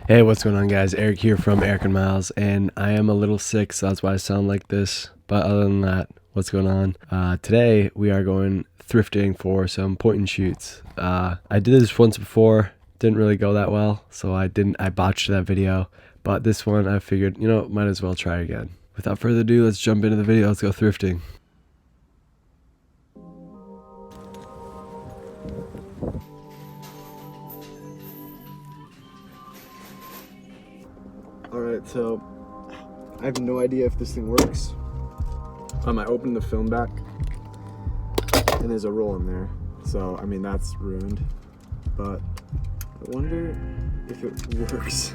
Hey, what's going on, guys? Eric here from Eric and Myles, and I am a little sick, so that's why I sound like this. But other than that, what's going on? Today we are going thrifting for some point and shoots. I did this once before, didn't really go that well, so I botched that video. But this one, I figured, might as well try again. Without further ado, let's jump into the video. Let's go thrifting. Alright, so I have no idea if this thing works. I opened the film back and there's a roll in there. So, I mean, that's ruined. But I wonder if it works.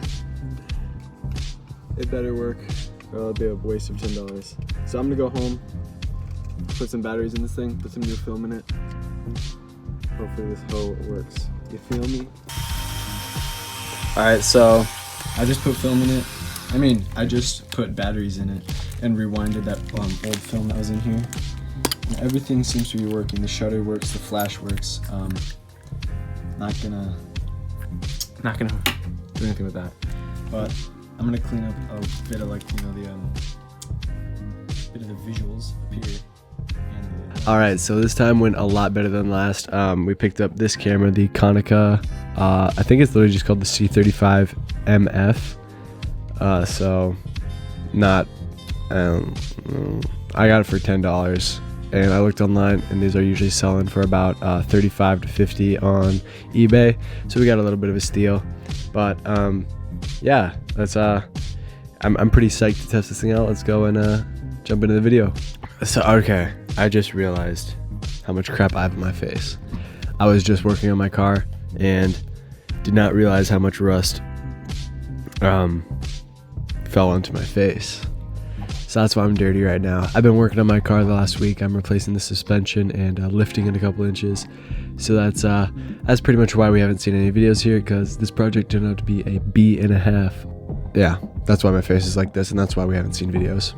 It better work or it'll be a waste of $10. So I'm gonna go home, put some batteries in this thing, put some new film in it. Hopefully this hoe works. You feel me? Alright, so I just put film in it. I just put batteries in it and rewinded that old film that was in here. And everything seems to be working. The shutter works, the flash works. Not gonna do anything with that. But I'm gonna clean up a bit of bit of the visuals up here. Alright, so this time went a lot better than last. We picked up this camera, the Konica, I think it's literally just called the C35 MF. So not, I got it for $10, and I looked online, and these are usually selling for about $35 to $50 on eBay. So we got a little bit of a steal, but yeah, that's I'm pretty psyched to test this thing out. Let's go and jump into the video. So okay, I just realized how much crap I have in my face. I was just working on my car and did not realize how much rust fell onto my face. So that's why I'm dirty right now. I've been working on my car the last week. I'm replacing the suspension and lifting it a couple inches. So that's pretty much why we haven't seen any videos here, because this project turned out to be a B&a-half. Yeah, that's why my face is like this, and that's why we haven't seen videos.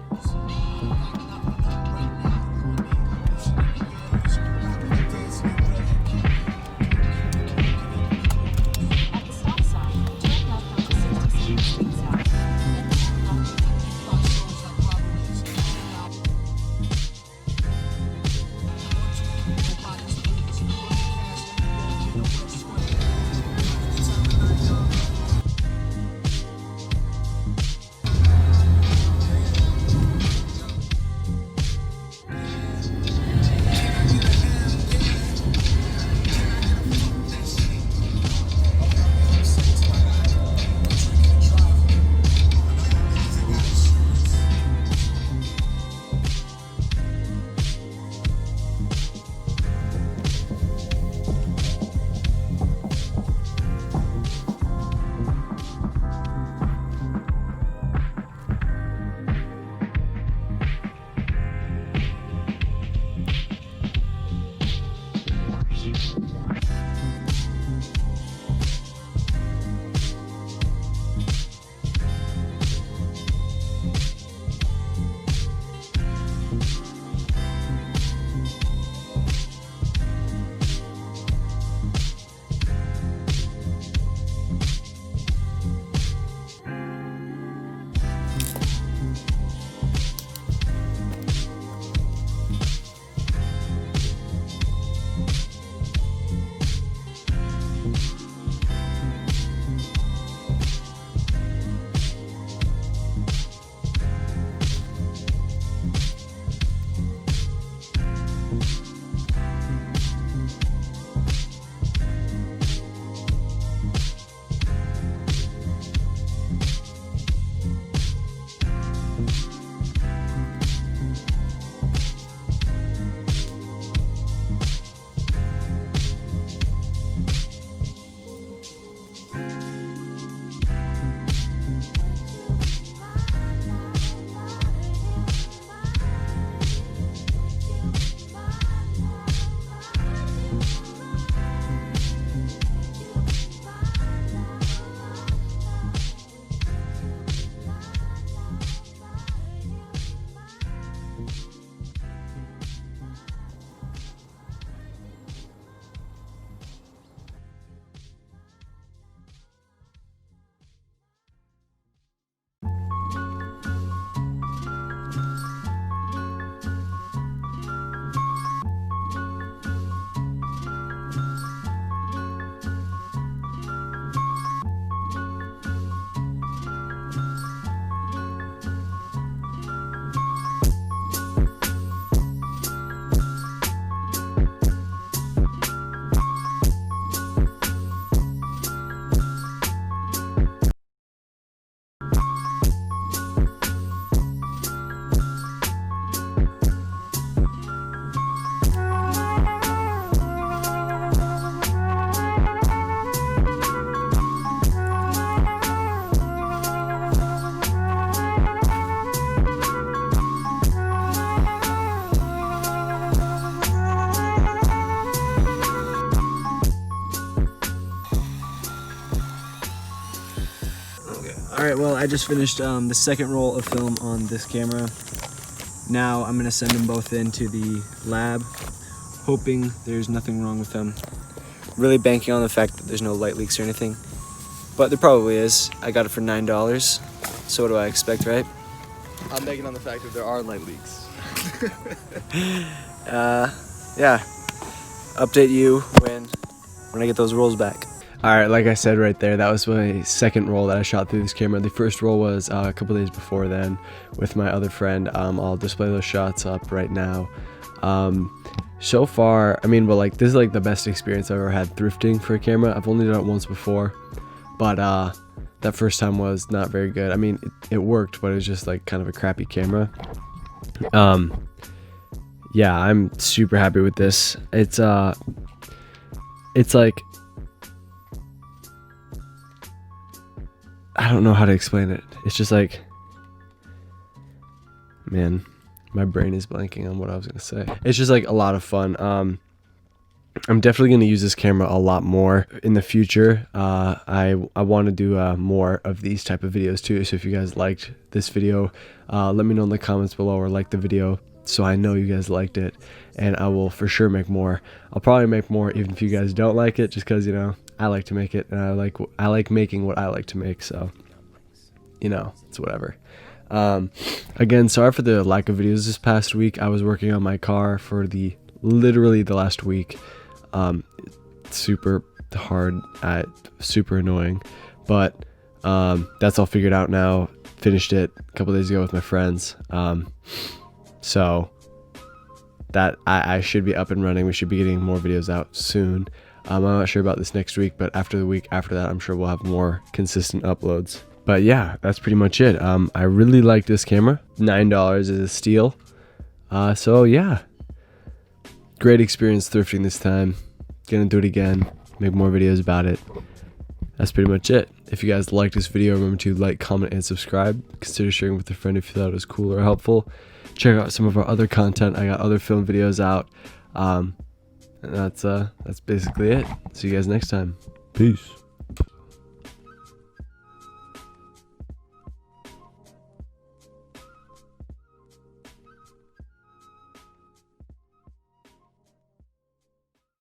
Alright, well, I just finished the second roll of film on this camera. Now I'm going to send them both into the lab, hoping there's nothing wrong with them. Really banking on the fact that there's no light leaks or anything. But there probably is. I got it for $9, so what do I expect, right? I'm banking on the fact that there are light leaks. Yeah. Update you when I get those rolls back. Alright, like I said right there, that was my second roll that I shot through this camera. The first roll was a couple days before then with my other friend. I'll display those shots up right now. So far, I mean, but like this is like the best experience I've ever had thrifting for a camera. I've only done it once before, but that first time was not very good. I mean, it worked, but it was just like kind of a crappy camera. Yeah, I'm super happy with this. It's like, I don't know how to explain it. It's just like, man, my brain is blanking on what I was gonna say. It's just like a lot of fun. I'm definitely gonna use this camera a lot more in the future. I want to do more of these type of videos too. So if you guys liked this video, let me know in the comments below, or like the video, so I know you guys liked it, and I will for sure make more. I'll probably make more even if you guys don't like it, just because, you know, I like to make it, and I like making what I like to make, so, you know, it's whatever. Again, sorry for the lack of videos this past week. I was working on my car for literally the last week. It's super hard, super annoying, but that's all figured out now. Finished it a couple days ago with my friends. So that I should be up and running. We should be getting more videos out soon. I'm not sure about this next week, but after the week after that, I'm sure we'll have more consistent uploads. But yeah, that's pretty much it. I really like this camera. $9 is a steal. So yeah, great experience thrifting this time. Gonna do it again, make more videos about it. That's pretty much it. If you guys liked this video, remember to like, comment, and subscribe. Consider sharing with a friend if you thought it was cool or helpful. Check out some of our other content. I got other film videos out. And that's basically it. See you guys next time. Peace.